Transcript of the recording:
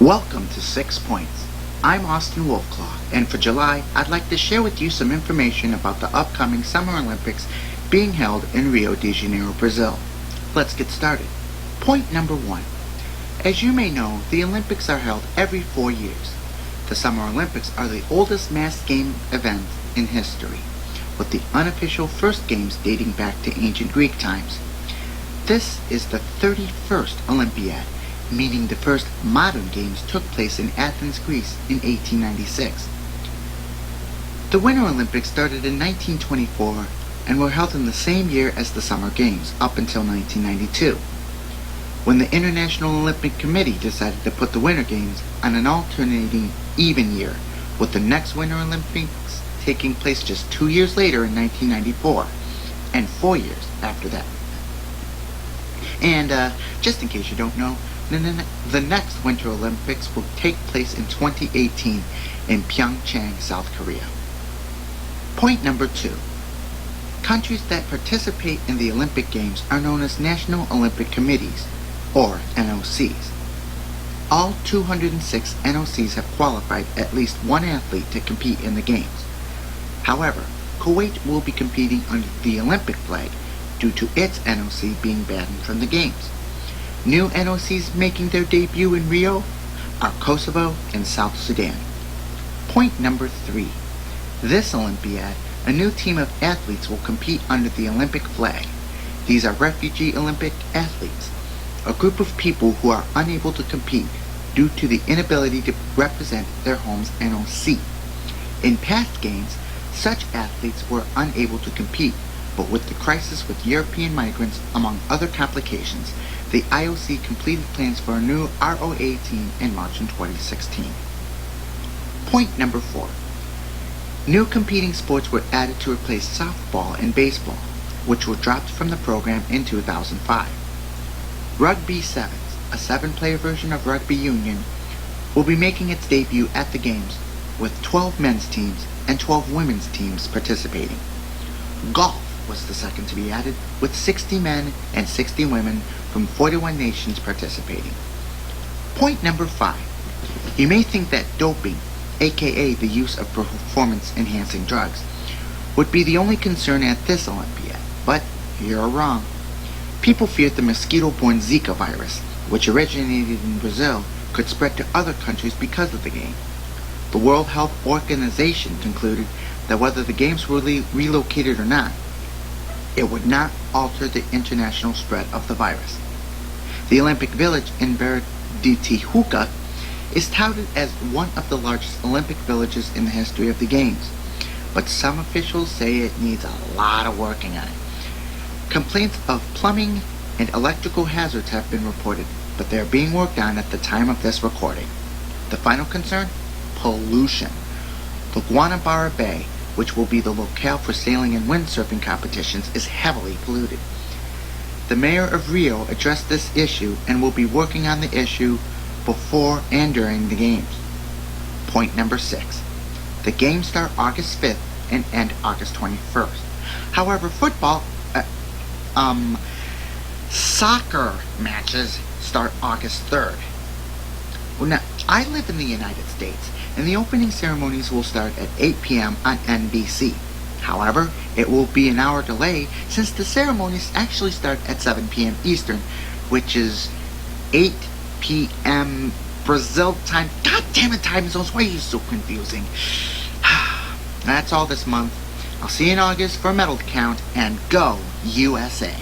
Welcome to 6 Points. I'm Austin Wolfclaw, and for July, I'd like to share with you some information about the upcoming Summer Olympics being held in Rio de Janiero, Brazil. Let's get started. Point number 1. As you may know, the Olympics are held every 4 years. The Summer Olympics are the oldest mass game event in history, with the unofficial first games dating back to ancient Greek times. This is the 31st Olympiad, meaning the first modern games took place in Athens, Greece in 1896. The Winter Olympics started in 1924 and were held in the same year as the Summer Games, up until 1992, when the International Olympic Committee decided to put the Winter Games on an alternating even year, with the next Winter Olympics taking place just 2 years later in 1994, and 4 years after that. And just in case you don't know, the next Winter Olympics will take place in 2018 in Pyeongchang, South Korea. Point number 2. Countries that participate in the Olympic Games are known as National Olympic Committees, or NOCs. All 206 NOCs have qualified at least one athlete to compete in the Games. However, Kuwait will be competing under the Olympic flag due to its NOC being banned from the Games. New NOCs making their debut in Rio are Kosovo and South Sudan. Point number 3. This Olympiad, a new team of athletes will compete under the Olympic flag. These are Refugee Olympic Athletes, a group of people who are unable to compete due to the inability to represent their home's NOC. In past games, such athletes were unable to compete, but with the crisis with European migrants, among other complications, the IOC completed plans for a new ROA team in March in 2016. Point number 4. New competing sports were added to replace softball and baseball, which were dropped from the program in 2005. Rugby Sevens, a 7-player version of rugby union, will be making its debut at the Games, with 12 men's teams and 12 women's teams participating. Golf was the second to be added, with 60 men and 60 women from 41 nations participating. Point number 5. You may think that doping, aka the use of performance-enhancing drugs, would be the only concern at this Olympiad, but you're wrong. People feared the mosquito-borne Zika virus, which originated in Brazil, could spread to other countries because of the game. The World Health Organization concluded that whether the games were relocated or not, it would not alter the international spread of the virus. The Olympic Village in Tijuca is touted as one of the largest Olympic villages in the history of the Games, but some officials say it needs a lot of working on it. Complaints of plumbing and electrical hazards have been reported, but they are being worked on at the time of this recording. The final concern? Pollution. The Guanabara Bay, which will be the locale for sailing and windsurfing competitions, is heavily polluted. The mayor of Rio addressed this issue and will be working on the issue before and during the Games. Point number 6. The Games start August 5th and end August 21st. However, soccer matches start August 3rd. Well, now, I live in the United States, and the opening ceremonies will start at 8 p.m. on NBC. However, it will be an hour delay since the ceremonies actually start at 7 p.m. Eastern, which is 8 p.m. Brazil time. God damn it, time zones, why are you so confusing? That's all this month. I'll see you in August for a medal count, and go USA!